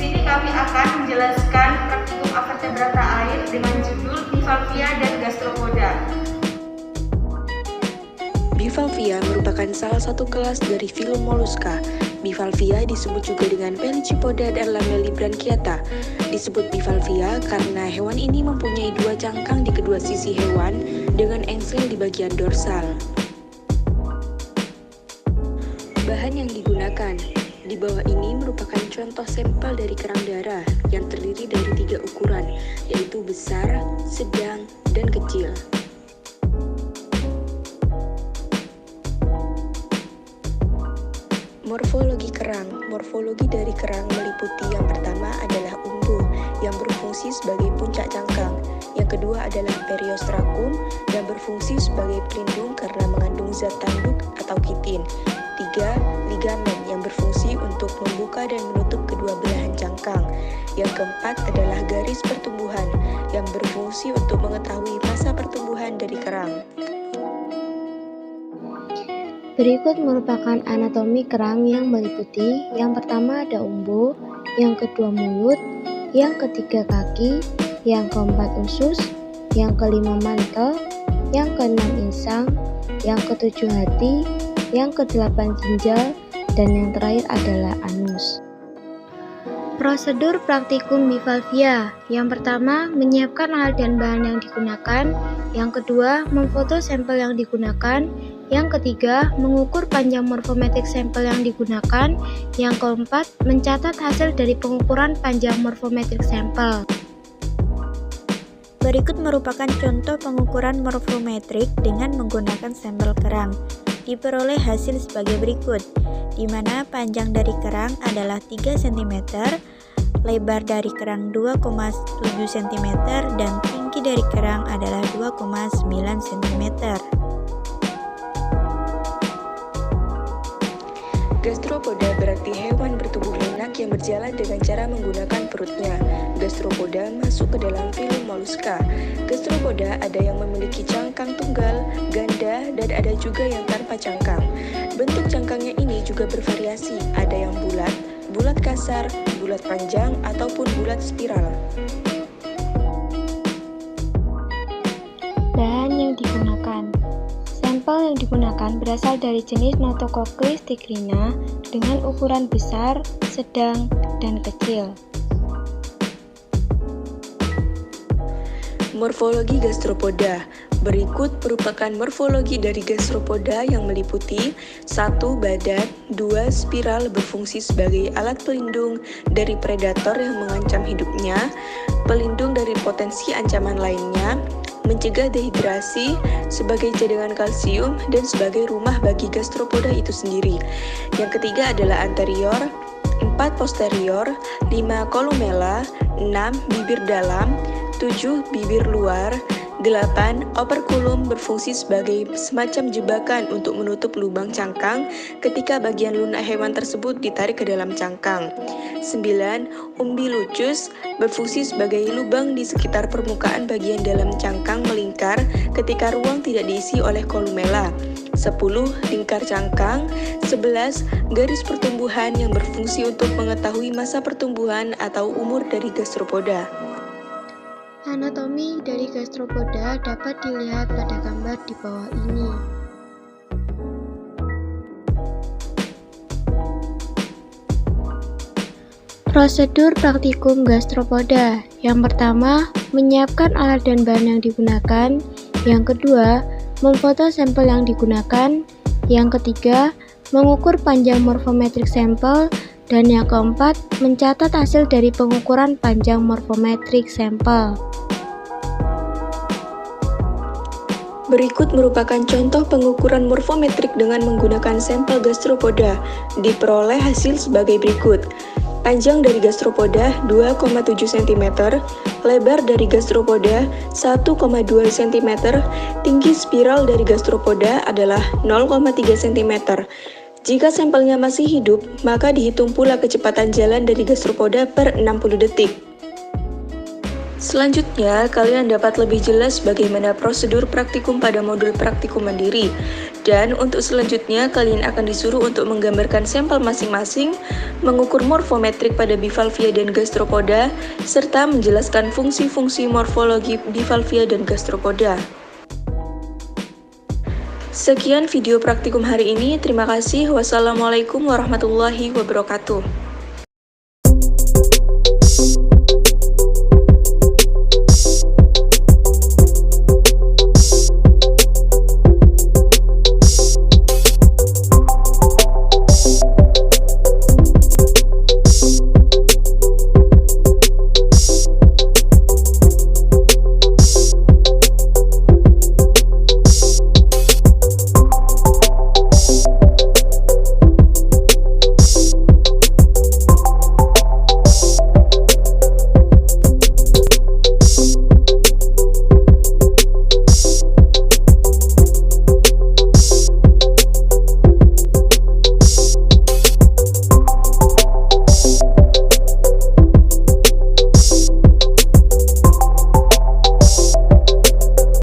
sini kami akan menjelaskan praktikum avertebrata air dengan judul Bivalvia dan Gastropoda. Bivalvia merupakan salah satu kelas dari filum moluska. Bivalvia disebut juga dengan Pelycipoda dan Lamellibranchiata. Disebut bivalvia karena hewan ini mempunyai dua cangkang di kedua sisi hewan dengan ensel di bagian dorsal. Bahan yang digunakan di bawah ini merupakan contoh sampel dari kerang darah yang terdiri dari 3 ukuran, yaitu besar, sedang, dan kecil. Morfologi kerang. Morfologi dari kerang meliputi yang pertama adalah umbu yang berfungsi sebagai puncak cangkang. Yang kedua adalah periostracum yang berfungsi sebagai pelindung karena mengandung zat tanduk atau kitin. 3. Ligamen yang berfungsi untuk membuka dan menutup kedua belahan cangkang. Yang keempat adalah garis pertumbuhan yang berfungsi untuk mengetahui masa pertumbuhan dari kerang. Berikut merupakan anatomi kerang yang meliputi yang pertama ada umbu, yang kedua mulut, yang ketiga kaki, yang keempat usus, yang kelima mantel, yang keenam insang, yang ketujuh hati, yang kedelapan ginjal, dan yang terakhir adalah anus. Prosedur praktikum bivalvia. Yang pertama, menyiapkan alat dan bahan yang digunakan. Yang kedua, memfoto sampel yang digunakan. Yang ketiga, mengukur panjang morfometrik sampel yang digunakan. Yang keempat, mencatat hasil dari pengukuran panjang morfometrik sampel. Berikut merupakan contoh pengukuran morfometrik dengan menggunakan sampel kerang. Diperoleh hasil sebagai berikut, di mana panjang dari kerang adalah 3 cm, lebar dari kerang 2,7 cm, dan tinggi dari kerang adalah 2,9 cm. Gastropoda berarti hewan bertubuh lunak yang berjalan dengan cara menggunakan perutnya. Gastropoda masuk ke dalam filum moluska. Gastropoda ada yang memiliki cangkang tunggal, ganda, dan ada juga yang tanpa cangkang. Bentuk cangkangnya ini juga bervariasi, ada yang bulat, bulat kasar, bulat panjang, ataupun bulat spiral. Bahan yang digunakan. Sampel yang digunakan berasal dari jenis Notococcus tigrina dengan ukuran besar, sedang, dan kecil. Morfologi gastropoda. Berikut merupakan morfologi dari gastropoda yang meliputi 1. Badan, 2. Spiral berfungsi sebagai alat pelindung dari predator yang mengancam hidupnya, pelindung dari potensi ancaman lainnya, mencegah dehidrasi, sebagai cadangan kalsium, dan sebagai rumah bagi gastropoda itu sendiri. Yang ketiga adalah anterior, 4. posterior, 5. kolumella, 6. bibir dalam, 7. bibir luar, 8. operculum berfungsi sebagai semacam jebakan untuk menutup lubang cangkang ketika bagian lunak hewan tersebut ditarik ke dalam cangkang. 9. umbilucus berfungsi sebagai lubang di sekitar permukaan bagian dalam cangkang melingkar ketika ruang tidak diisi oleh kolumella. 10. lingkar cangkang. 11. garis pertumbuhan yang berfungsi untuk mengetahui masa pertumbuhan atau umur dari gastropoda. Anatomi dari gastropoda dapat dilihat pada gambar di bawah ini. Prosedur praktikum gastropoda. Yang pertama, menyiapkan alat dan bahan yang digunakan. Yang kedua, memfoto sampel yang digunakan. Yang ketiga, mengukur panjang morfometrik sampel. Dan yang keempat, mencatat hasil dari pengukuran panjang morfometrik sampel. Berikut merupakan contoh pengukuran morfometrik dengan menggunakan sampel gastropoda. Diperoleh hasil sebagai berikut. Panjang dari gastropoda 2,7 cm, lebar dari gastropoda 1,2 cm, tinggi spiral dari gastropoda adalah 0,3 cm. Jika sampelnya masih hidup, maka dihitung pula kecepatan jalan dari gastropoda per 60 detik. Selanjutnya, kalian dapat lebih jelas bagaimana prosedur praktikum pada modul praktikum mandiri. Dan untuk selanjutnya, kalian akan disuruh untuk menggambarkan sampel masing-masing, mengukur morfometrik pada bivalvia dan gastropoda, serta menjelaskan fungsi-fungsi morfologi bivalvia dan gastropoda. Sekian video praktikum hari ini. Terima kasih. Wassalamualaikum warahmatullahi wabarakatuh.